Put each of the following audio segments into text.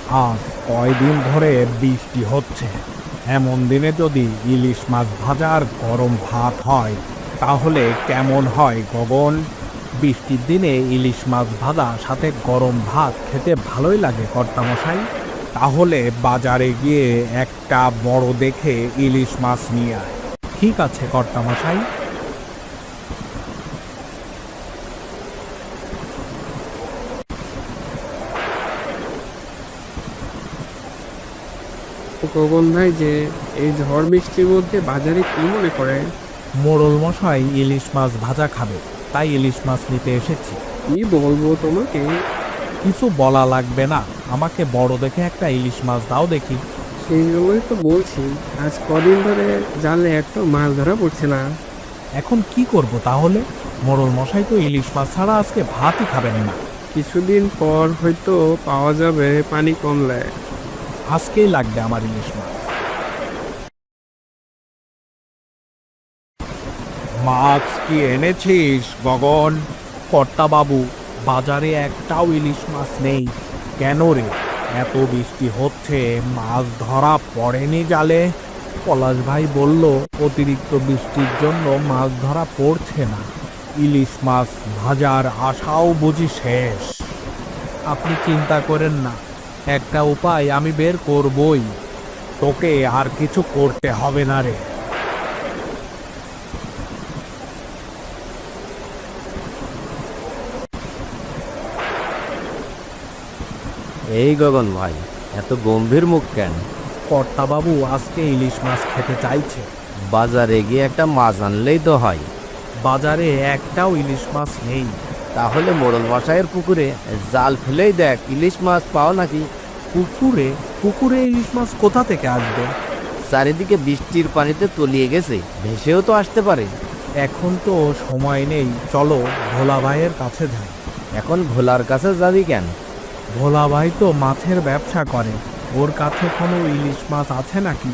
আজ কয়দিন ধরে বৃষ্টি হচ্ছে, এমন দিনে যদি ইলিশ মাছ ভাজা আর গরম ভাত হয় তাহলে কেমন হয় গগন? বৃষ্টির দিনে ইলিশ মাছ ভাজা সাথে গরম ভাত খেতে ভালোই লাগে কর্তামশাই। তাহলে বাজারে গিয়ে একটা বড় দেখে ইলিশ মাছ নিয়ে আয়। ঠিক আছে কর্তামশাই। গগন ভাই যে এই ঝড় বৃষ্টির মধ্যে বাজারে কি মনে করে? মোড়ল মশাই ইলিশ মাছ ভাজা খাবে, তাই ইলিশ মাছ নিতে এসেছি। কি বলবো তোমাকে? কিছু বলা লাগবে না, আমাকে বড় দেখে একটা ইলিশ মাছ দাও দেখি। সেই জন্যই তো বলছি, আজ কদিন ধরে জালে একটা মাছ ধরা পড়ছে না। এখন কি করব তাহলে? মোড়ল মশাই তো ইলিশ মাছ ছাড়া আজকে ভাতই খাবেন না। কিছুদিন পর হয়তো পাওয়া যাবে পানি কমলে। আজকেই লাগবে আমার ইলিশ মাছ। মাছ কি এনেছিস গগন? কর্তা বাবু, বাজারে একটাও ইলিশ মাছ নেই। কেন রে, এত বৃষ্টি হচ্ছে, মাছ ধরা পড়েনি জালে? পলাশ ভাই বলল অতিরিক্ত বৃষ্টির জন্য মাছ ধরা পড়ছে না। ইলিশ মাছ ভাজার আশাও বুঝি শেষ। আপনি চিন্তা করেন না, একটা উপায় আমি বের করবই। তোকে আর কিছু করতে হবে না রে। এই গগন ভাই, এত গম্ভীর মুখ কেন? কর্তাবাবু আজকে ইলিশ মাছ খেতে চাইছে। বাজারে গিয়ে একটা মাছ আনলেই তো হয়। বাজারে একটাও ইলিশ মাছ নেই। তাহলে মোড়ল মশাইয়ের পুকুরে জাল ফেলেই দেখ, ইলিশ মাছ পাও নাকি। পুকুরে? পুকুরে ইলিশ মাছ কোথা থেকে আসবে? চারিদিকে বৃষ্টির পানিতে তলিয়ে গেছে, ভেসেও তো আসতে পারে। এখন তো সময় নেই, চলো ভোলা ভাইয়ের কাছে যাই। এখন ভোলার কাছে যাবি কেন? ভোলা ভাই তো মাছের ব্যবসা করে, ওর কাছে কোনো ইলিশ মাছ আছে নাকি?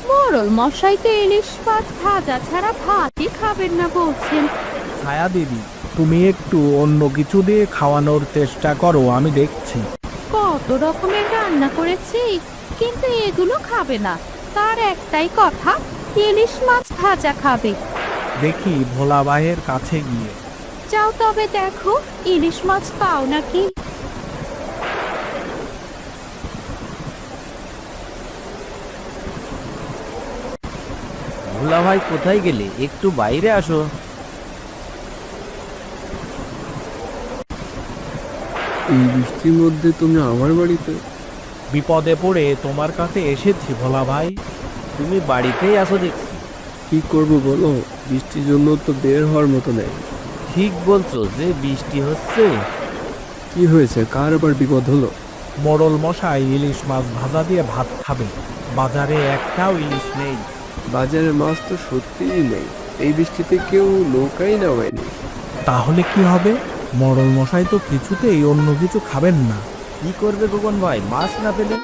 মোড়ল মশাই তো ইলিশ মাছ ভাজা ছাড়া ভাতই খাবেন না বলছেন। ছায়া দিদি, তুমি একটু অন্য কিছু দিয়ে খাওয়ানোর চেষ্টা করো, আমি দেখছি। কত রকমের রান্না করেছি, কিন্তু এগুলো খাবে না। তার একটাই কথা, ইলিশ মাছ ভাজা খাবে। দেখি ভোলা ভাইয়ের কাছে গিয়ে। যাও তবে দেখো ইলিশ মাছ পাও নাকি। ভোলা ভাই কোথায় গেলে? একটু বাইরে আসো। এই বৃষ্টির মধ্যে তুমি আমার বাড়িতে? বিপদে পড়ে তোমার কাছে এসেছি ভোলা ভাই। তুমি বাড়িতেই আসো দেখছি। কি করব বলো, বৃষ্টির জন্য তো বের হওয়ার মতো নেই। ঠিক বলছো, যে বৃষ্টি হচ্ছে। কি হয়েছে, কার আবার বিপদ হলো? মোড়ল মশাই ইলিশ মাছ ভাজা দিয়ে ভাত খাবে, বাজারে একটাও ইলিশ নেই। বাজারে মাছ তো সত্যিই নেই, এই বৃষ্টিতে কেউ নৌকাই নামায়নি। তাহলে কি হবে? মোড়ল মশাই তো কিছুতেই অন্য কিছু খাবেন না। কি করবে গগন ভাই মাছ না পেলে?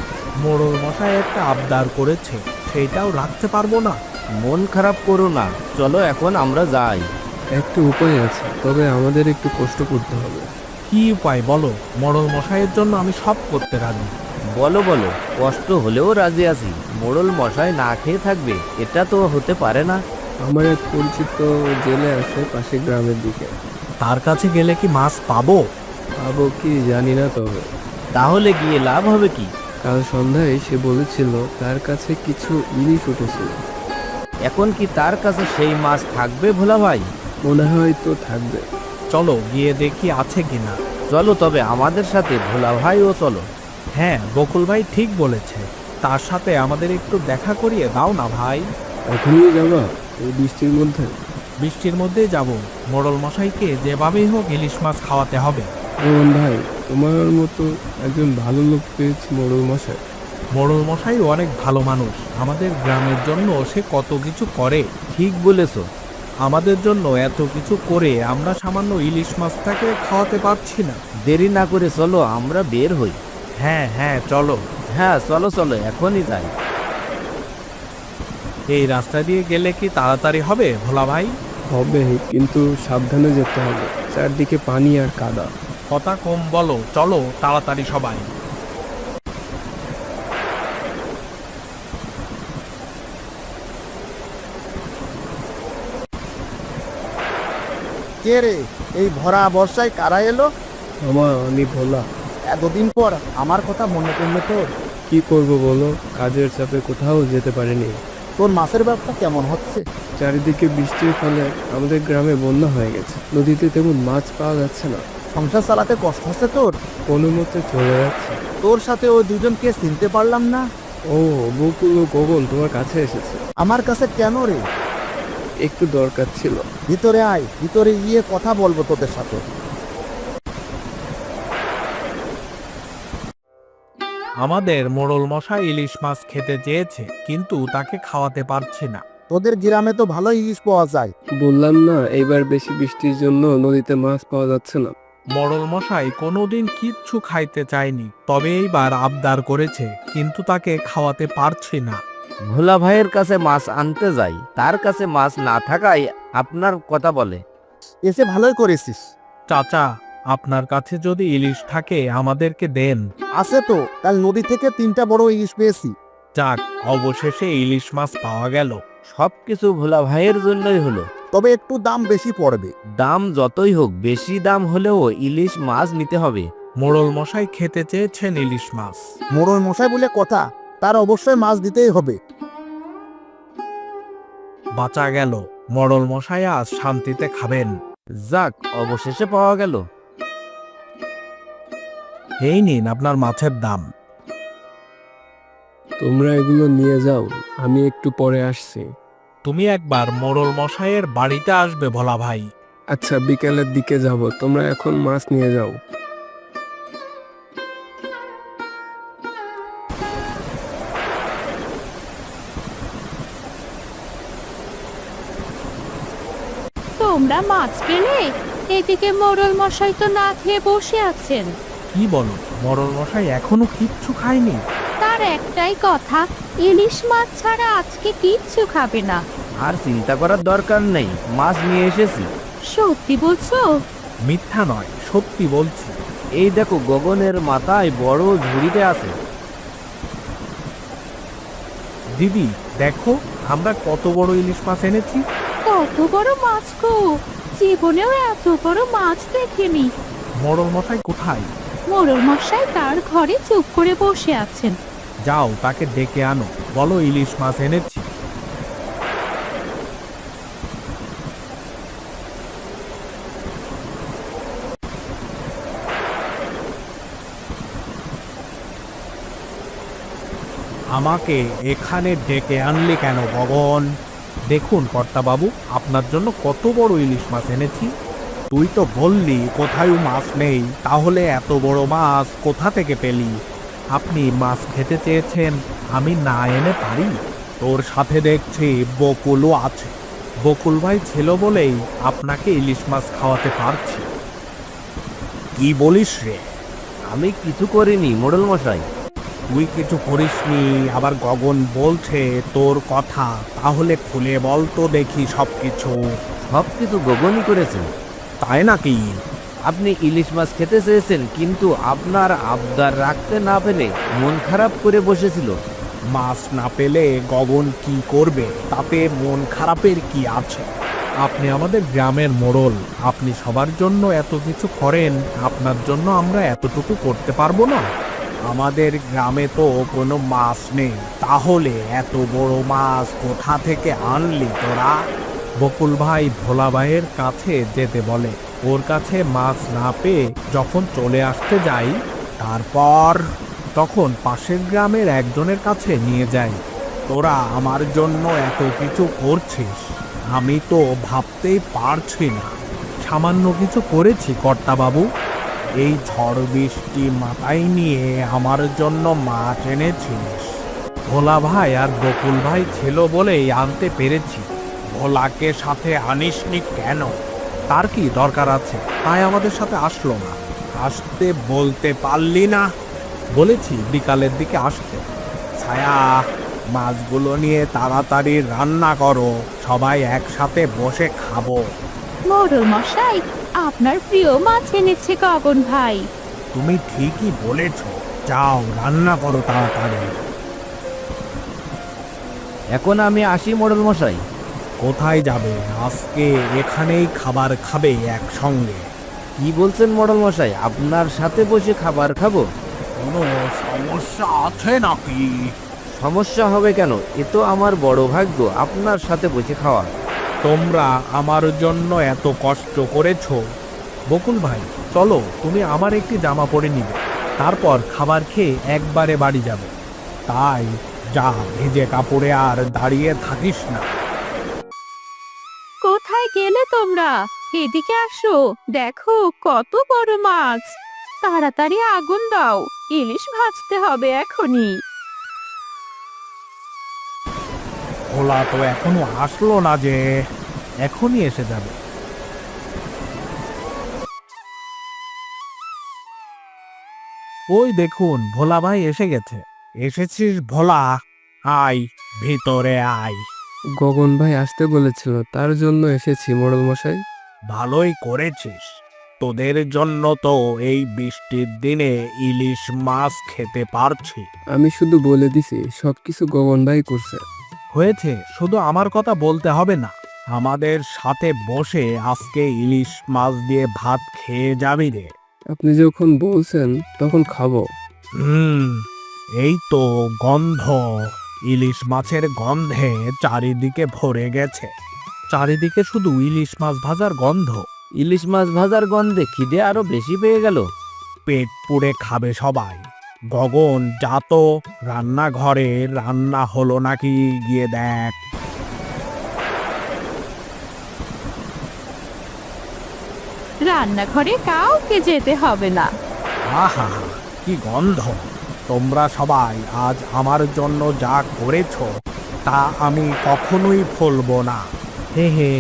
মোড়ল মশাই একটা আবদার করেছে, সেইটাও রাখতে পারবো না। মন খারাপ করো না, চলো এখন আমরা যাই। একটা উপায় আছে, তবে আমাদের একটু কষ্ট করতে হবে। কি উপায় বলো? মোড়ল মশাইয়ের জন্য আমি সব করতে রাজি। বলো বলো, কষ্ট হলেও রাজি আছি। মোড়ল মশাই না খেয়ে থাকবে, এটা তো হতে পারে না। আমার এক পরিচিত জেলে আছে পাশে গ্রামের দিকে। তার কাছে গেলে কি মাছ পাবো? পাবো কি জানি না, তবে তাহলে গিয়ে লাভ হবে কি? কাল সন্ধ্যায় সে বলেছিল তার কাছে কিছু ইলিশ উঠেছিল। এখন কি তার কাছে সেই মাছ থাকবে ভোলা ভাই? মনে হয় তো থাকবে। চলো গিয়ে দেখি আছে কিনা। চলো তবে আমাদের সাথে, ভোলা ভাইও চলো। হ্যাঁ, বকুল ভাই ঠিক বলেছে, তার সাথে আমাদের একটু দেখা করিয়ে দাও না ভাই। এখনই যাবা এই বৃষ্টির মধ্যে? বৃষ্টির মধ্যেই যাব, মোড়ল মশাইকে যেভাবেই হোক ইলিশ মাছ খাওয়াতে হবে। রোহন ভাই, তোমার মতো একজন ভালো লোক পেয়েছি মোড়ল মশাই। মোড়ল মশাই অনেক ভালো মানুষ, আমাদের গ্রামের জন্য সে কত কিছু করে। ঠিক বলেছো। আমাদের জন্য এত কিছু করে আমরা সামান্য ইলিশ মাছটাকে খাওয়াতে পারছি না। দেরি না করে চলো আমরা বের হই। হ্যাঁ হ্যাঁ চলো। হ্যাঁ চলো চলো, এখনই যাই। এই রাস্তা দিয়ে গেলে কি তাড়াতাড়ি হবে ভোলা ভাই? হবে, কিন্তু সাবধানে যেতে হবে, চারদিকে পানি আর কাদা। কথা কম বলো, চলো তাড়াতাড়ি সবাই। কে রে, এই ভরা বর্ষায় কারা এলো? মামা, আমি ভোলা। এতদিন পর আমার কথা মনে পড়লো তোর? কি করব বলো, কাজের চাপে কোথাও যেতে পারিনি। তোর মাছের ব্যবসা কেমন হচ্ছে? চারিদিকে বৃষ্টির ফলে আমাদের গ্রামে বন্যা হয়ে গেছে, নদীতে তেমন মাছ পাওয়া যাচ্ছে না। সংসার চালাতে কষ্ট হচ্ছে তোর? কোনো মতে চলে যাচ্ছে। তোর সাথে ওই দুজনকে চিনতে পারলাম না। ও, বকুল ও গগন তোমার কাছে এসেছে। আমার কাছে কেন রে? একটু দরকার ছিল। ভিতরে আয়, ভিতরে গিয়ে কথা বলবো তোদের সাথে। আমাদের মোড়ল মশাই ইলিশ মাছ খেতে চেয়েছে, কিন্তু তাকে খাওয়াতে পারছি না। তোদের গ্রামে তো ভালোই ইলিশ পাওয়া যায়। বললাম না, এইবার বেশি বৃষ্টির জন্য নদীতে মাছ পাওয়া যাচ্ছে না। মোড়ল মশাই কোনোদিন কিচ্ছু খাইতে চায়নি, তবে এইবার আবদার করেছে, কিন্তু তাকে খাওয়াতে পারছি না। ভোলা ভাইয়ের কাছে মাছ আনতে যাই, তার কাছে মাছ না থাকায় আপনার কথা বলে। এসে ভালোই করেছিস। চাচা, আপনার কাছে যদি ইলিশ থাকে আমাদেরকে দেন। আছে তো, কাল নদী থেকে 3টা বড় ইলিশ পেয়েছি। যাক, অবশেষে ইলিশ মাছ পাওয়া গেল। সবকিছু ভোলা ভাইয়ের জন্যই হলো। তবে একটু দাম বেশি পড়বে। দাম যতই হোক, বেশি দাম হলেও ইলিশ মাছ নিতে হবে। মোড়ল মশাই খেতে চেয়েছেন ইলিশ মাছ। মোড়ল মশাই বলে কথা, তার অবশ্যই মাছ দিতেই হবে। বাঁচা গেল, মোড়ল মশাই আজ শান্তিতে খাবেন। যাক, অবশেষে পাওয়া গেল। এই নিন আপনার মাছের দাম। তোমরা এগুলো নিয়ে যাও, আমি একটু পরে আসছি। তুমি একবার মোড়ল মশাইয়ের বাড়িতে আসবে ভোলা ভাই। আচ্ছা, বিকেলের দিকে যাব, তোমরা এখন মাছ নিয়ে যাও। তোমরা মাছ পেলে? এদিকে মোড়ল মশাই তো না খেয়ে বসে আছেন। কি বলো, মোড়ল মশাই এখনো কিচ্ছু খায়নি? তার একটাই কথা, ইলিশ মাছ ছাড়া আজকে কিচ্ছু খাবে না। আর চিন্তা করার দরকার নেই, মাছ নিয়ে এসেছি। সত্যি বলছো? মিথ্যা নয়, সত্যি বলছি। এই দেখো, গগনের মাথায় বড় ঝুড়িতে আছে। দিদি দেখো, আমরা কত বড় ইলিশ মাছ এনেছি। কত বড় মাছ গো! জীবনেও এত বড় মাছ দেখিনি। মোড়ল মশাই কোথায়? মোড়ল মশাই তার ঘরে চুপ করে বসে আছেন। যাও তাকে ডেকে আনো, বলো ইলিশ মাছ এনেছি। আমাকে এখানে ডেকে আনলে কেন গগন? দেখুন কর্তাবাবু, আপনার জন্য কত বড় ইলিশ মাছ এনেছি। তুই তো বললি কোথায় মাছ নেই, তাহলে এত বড় মাছ কোথা থেকে পেলি? আপনি মাছ খেতে চেয়েছেন, আমি না এনে পারি? তোর সাথে দেখছি বকুলও আছে। বকুল ভাই ছিল বলেই আপনাকে ইলিশ মাছ খাওয়াতে পারছি। কি বলিস রে? আমি কিছু করিনি মোড়ল মশাই। তুই কিছু করিসনি, আবার গগন বলছে তোর কথা। তাহলে খুলে বল তো দেখি সবকিছু। সবকিছু গগনই করেছে। তাই নাকি? আপনি ইলিশ মাছ খেতে চেয়েছেন, কিন্তু আপনার আবদার রাখতে না পেরে মন খারাপ করে বসেছিল। মাছ না পেলে গগন কি করবে? তাতে মন খারাপের কি আছে? আপনি আমাদের গ্রামের মোড়ল, আপনি সবার জন্য এত কিছু করেন, আপনার জন্য আমরা এতটুকু করতে পারবো না? আমাদের গ্রামে তো কোনো মাছ নেই, তাহলে এত বড় মাছ কোথা থেকে আনলি তোরা? বকুল ভাই ভোলা ভাইয়ের কাছে যেতে বলে। ওর কাছে মাছ না পেয়ে যখন চলে আসতে যাই, তারপর তখন পাশের গ্রামের একজনের কাছে নিয়ে যাই। তোরা আমার জন্য এত কিছু করছিস, আমি তো ভাবতেই পারছি না। সামান্য কিছু করেছি কর্তাবাবু। এই ঝড় বৃষ্টি মাথায় নিয়ে আমার জন্য মাছ এনেছিস। ভোলা ভাই আর বকুল ভাই ছিল বলেই আনতে পেরেছি। ভোলাকে সাথে আনিসনি কেন? তার কি দরকার আছে? তাই আমাদের সাথে আসলো না। আসতে বলতে পারলি না? বলেছি বিকালের দিকে আসতে। ছায়া, মাছগুলো নিয়ে তাড়াতাড়ি রান্না করো, সবাই একসাথে বসে খাবো। মোড়ল মশাই, আপনার প্রিয় মাছ এনেছে গগন ভাই। তুমি ঠিকই বলেছ, যাও রান্না করো তাড়াতাড়ি। এখন আমি আসি মোড়ল মশাই। কোথায় যাবে? আজকে এখানেই খাবার খাবে একসঙ্গে। কি বলছেন মোড়ল মশাই, আপনার সাথে বসে খাবার খাবো? কোনো সমস্যা আছে নাকি? সমস্যা হবে কেন? এ তো আমার বড় ভাগ্য আপনার সাথে বসে খাওয়া। তোমরা আমার জন্য এত কষ্ট করেছো। বকুল ভাই, চলো, তুমি আমার একটি জামা পরে নিবে, তারপর খাবার খেয়ে একবারে বাড়ি যাবে। তাই যা, ভেজে কাপড়ে আর দাঁড়িয়ে থাকিস না। কোথায় গেলে তোমরা? এদিকে আসো, দেখো কত বড় মাছ। তাড়াতাড়ি আগুন দাও, ইলিশ ভাজতে হবে এখনই। ভোলা তো এখনো আসলো না যে? এখনই এসে যাবে। ওই দেখুন, ভোলা ভাই এসে গেছে। এসেছিস ভোলা? আয়, ভিতরে আয়। গগন ভাই আসতে বলেছিল, তার জন্য এসেছি মোড়ল মশাই। ভালোই করেছিস। তোদের জন্য তো এই বৃষ্টির দিনে ইলিশ মাছ খেতে পারছি। আমি শুধু বলে দিছি, সবকিছু গগন ভাই করছে। হয়েছে, শুধু আমার কথা বলতে হবে না। আমাদের সাথে বসে আজকে ইলিশ মাছ দিয়ে ভাত খেয়ে যাবি রে। আপনি যখন বলছেন তখন খাবো। হুম, এই তো গন্ধ। ইলিশ মাছের গন্ধে চারিদিকে ভরে গেছে। চারিদিকে শুধু ইলিশ মাছ ভাজার গন্ধ। ইলিশ মাছ ভাজার গন্ধে খিদে আরো বেশি পেয়ে গেল। পেট পুড়ে খাবে সবাই। গগন, যা তো রান্নাঘরে রান্না হলো নাকি গিয়ে দেখ। রান্নাঘরে কাউকে যেতে হবে না। আহা, কি গন্ধ! তোমরা সবাই আজ আমার জন্য যা করেছো তা আমি কখনোই ভুলবো না। হে হে,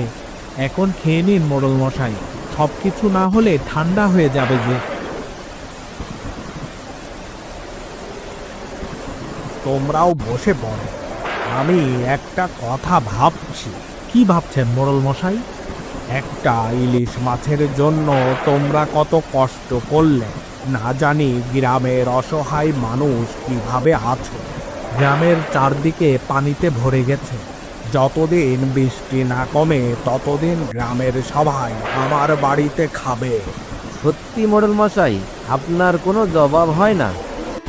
এখন খেয়ে নিন মোড়ল মশাই, সবকিছু না হলে ঠান্ডা হয়ে যাবে যে। তোমরাও বসে পড়ো, আমি একটা কথা ভাবছি। কি ভাবছেন মোড়ল মশাই? একটা ইলিশ মাছের জন্য তোমরা কত কষ্ট করলে। না জানি গ্রামের অসহায় মানুষ কিভাবে আছে। গ্রামের চারদিকে পানিতে ভরে গেছে। যতদিন বৃষ্টি না কমে ততদিন গ্রামের সবাই আমার বাড়িতে খাবে। সত্যি মোড়ল মশাই, আপনার কোনো জবাব হয় না।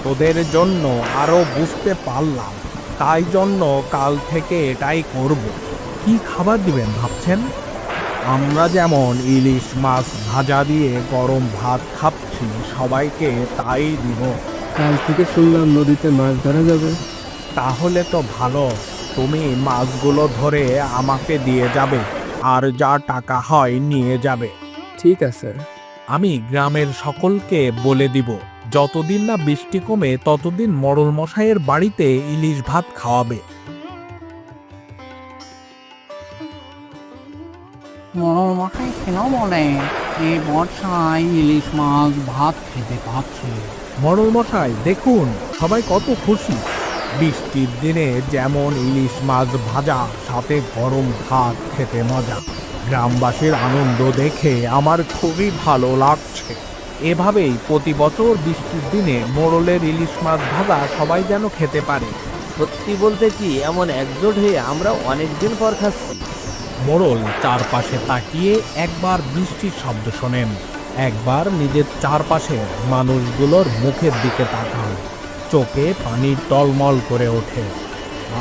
তোদের জন্য আরো বুঝতে পারলাম, তাই জন্য কাল থেকে এটাই করব। কি খাবার দিবেন ভাবছেন? আমরা যেমন ইলিশ মাছ ভাজা দিয়ে গরম ভাত খাচ্ছি, সবাইকে তাই দিব। কাল থেকে শুনলাম নদীতে মাছ ধরা যাবে। তাহলে তো ভালো। তুমি মাছগুলো ধরে আমাকে দিয়ে যাবে, আর যা টাকা হয় নিয়ে যাবে। ঠিক আছে। আমি গ্রামের সকলকে বলে দিব, যতদিন না বৃষ্টি কমে ততদিন মোড়ল মশাইয়ের বাড়িতে ইলিশ ভাত খাওয়াবে। মোড়ল মশাই কেন বলে এই বর্ষায় ইলিশ মাছ ভাত খেতে পাচ্ছে? মোড়ল মশাই দেখুন, সবাই কত খুশি। বৃষ্টির দিনে যেমন ইলিশ মাছ ভাজা, সাথে গরম ভাত খেতে মজা। গ্রামবাসীর আনন্দ দেখে আমার খুবই ভালো লাগছে। এভাবেই প্রতি বছর বৃষ্টির দিনে মোড়লের ইলিশ মাছ ভাজা সবাই যেন খেতে পারে। সত্যি বলতে কি, এমন একজোট হয়ে আমরা অনেকদিন পর খাচ্ছি। মোড়ল চারপাশে তাকিয়ে একবার বৃষ্টির শব্দ শোনেন, একবার নিজের চারপাশের মানুষগুলোর মুখের দিকে তাকান। চোখে পানি টলমল করে ওঠে।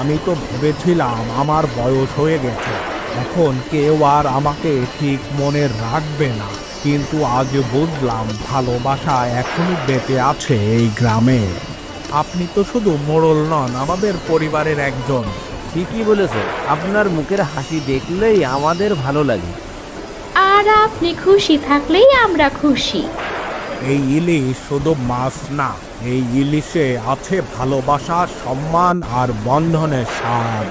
আমি তো ভেবেছিলাম আমার বয়স হয়ে গেছে, এখন কেউ আর আমাকে ঠিক মনে রাখবে না। কিন্তু আজ বুঝলাম ভালোবাসা এখনো বেঁচে আছে এই গ্রামে। আপনি তো শুধু মোড়ল নন, আমাদের পরিবারের একজন। ঠিকই বলেছ, আপনার মুখের হাসি দেখলেই আমাদের ভালো লাগে। আর আপনি খুশি থাকলেই আমরা খুশি। এই ইলিশ শুধু মাছ না, এই ইলিশে আছে ভালোবাসা, সম্মান আর বন্ধনের স্বাদ।